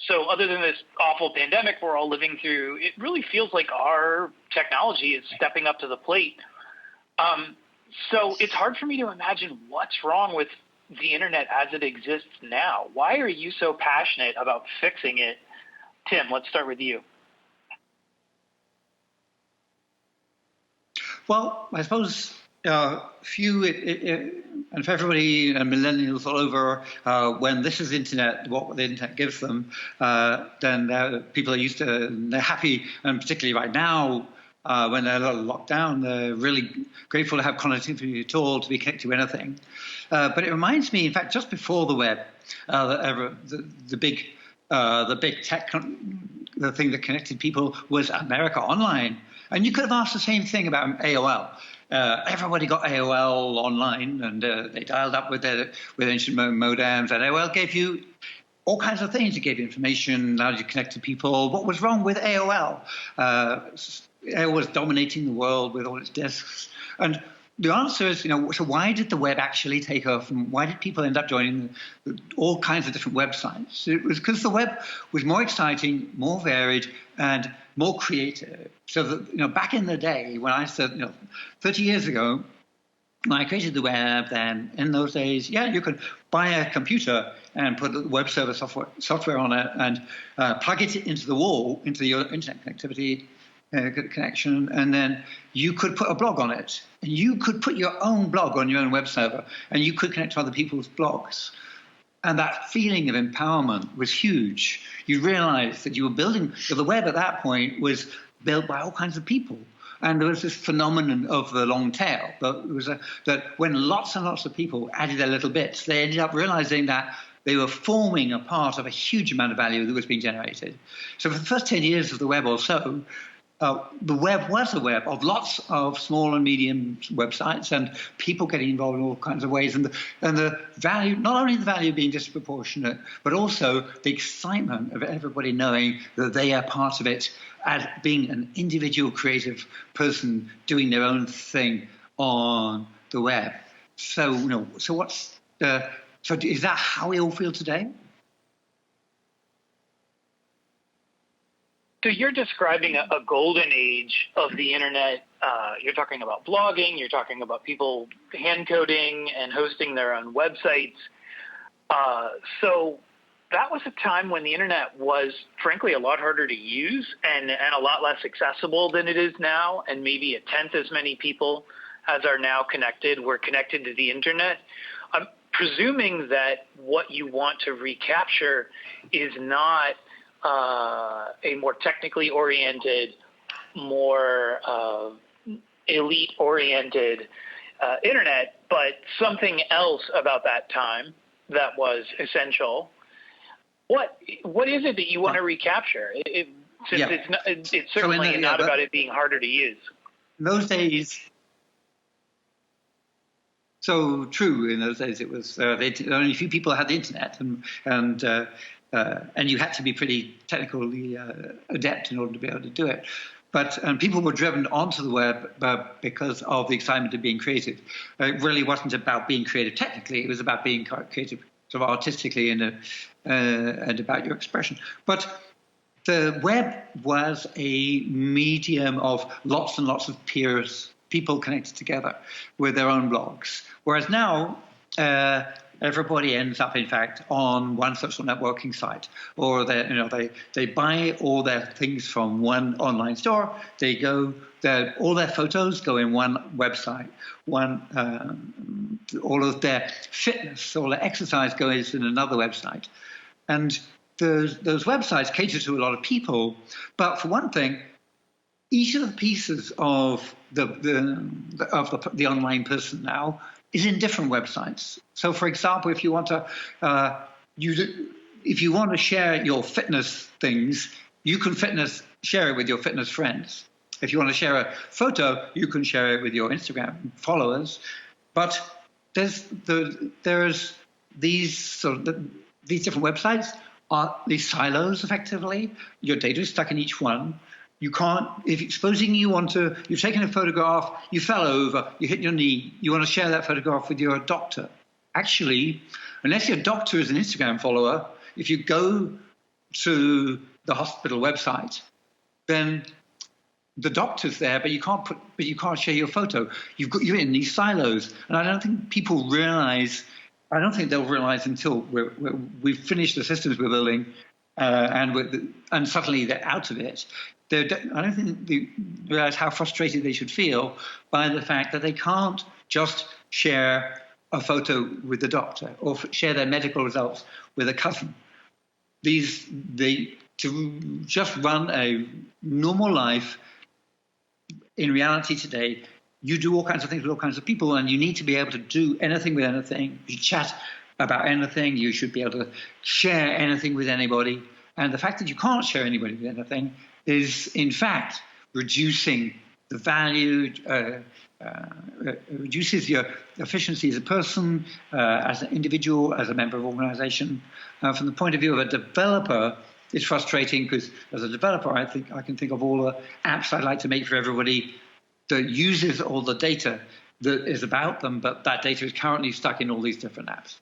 So other than this awful pandemic we're all living through, it really feels like our technology is stepping up to the plate. So it's hard for me to imagine what's wrong with the internet as it exists now. Why are you so passionate about fixing it? Tim, let's start with you. Well, I suppose and for everybody, millennials all over, when this is internet, what the internet gives them, then people are used to, they're happy, and particularly right now, when they're locked down, they're really grateful to have connectivity at all, to be connected to anything. But it reminds me, in fact, just before the web, the big tech, the thing that connected people was America Online. And you could have asked the same thing about AOL. Everybody got AOL online, and they dialed up with ancient modems, and AOL gave you all kinds of things. It gave you information, allowed you to connect to people. What was wrong with AOL? AOL was dominating the world with all its disks. And the answer is, so why did the web actually take off, and why did people end up joining all kinds of different websites? It was because the web was more exciting, more varied, and more creative. So that, back in the day when I said, 30 years ago, when I created the web, then in those days, you could buy a computer and put web server software on it and plug it into the wall, into your internet connectivity connection, and then you could put a blog on it. And you could put your own blog on your own web server, and you could connect to other people's blogs. And that feeling of empowerment was huge. You realized that you were building, the web at that point was built by all kinds of people. And there was this phenomenon of the long tail. But it was that when lots and lots of people added their little bits, they ended up realizing that they were forming a part of a huge amount of value that was being generated. So for the first 10 years of the web or so, the web was a web of lots of small and medium websites and people getting involved in all kinds of ways. And the value, not only the value being disproportionate, but also the excitement of everybody knowing that they are part of it as being an individual creative person doing their own thing on the web. So, so is that how we all feel today? So you're describing a golden age of the internet. You're talking about blogging. You're talking about people hand coding and hosting their own websites. So that was a time when the internet was, frankly, a lot harder to use and a lot less accessible than it is now. And maybe a tenth as many people as are now connected were connected to the internet. I'm presuming that what you want to recapture is not a more technically oriented, more elite-oriented internet, but something else about that time that was essential. What is it that you want to recapture? It's certainly not about it being harder to use. In those days, so true. In those days, it was only a few people had the internet, and you had to be pretty technically adept in order to be able to do it. But people were driven onto the web because of the excitement of being creative. It really wasn't about being creative technically. It was about being creative sort of artistically and about your expression. But the web was a medium of lots and lots of peers, people connected together with their own blogs. Whereas now, everybody ends up, in fact, on one social networking site, or they buy all their things from one online store. They go, all their photos go in one website. All of their fitness, all their exercise goes in another website, and those websites cater to a lot of people. But for one thing, each of the pieces of the online person now is in different websites. So, for example, if you want to share your fitness things, you can share it with your fitness friends. If you want to share a photo, you can share it with your Instagram followers. But there's these different websites are these silos effectively. Your data is stuck in each one. You can't, supposing you've taken a photograph, you fell over, you hit your knee, you want to share that photograph with your doctor. Actually, unless your doctor is an Instagram follower, if you go to the hospital website, then the doctor's there, but you can't share your photo. You're in these silos, and I don't think people realize. I don't think they'll realize until we've finished the systems we're building, and suddenly they're out of it. I don't think they realize how frustrated they should feel by the fact that they can't just share a photo with the doctor or share their medical results with a cousin. To just run a normal life in reality today, you do all kinds of things with all kinds of people, and you need to be able to do anything with anything. You chat about anything. You should be able to share anything with anybody. And the fact that you can't share anybody with anything is, in fact, reducing the value, reduces your efficiency as a person, as an individual, as a member of an organization. From the point of view of a developer, it's frustrating because as a developer, I can think of all the apps I'd like to make for everybody that uses all the data that is about them, but that data is currently stuck in all these different apps.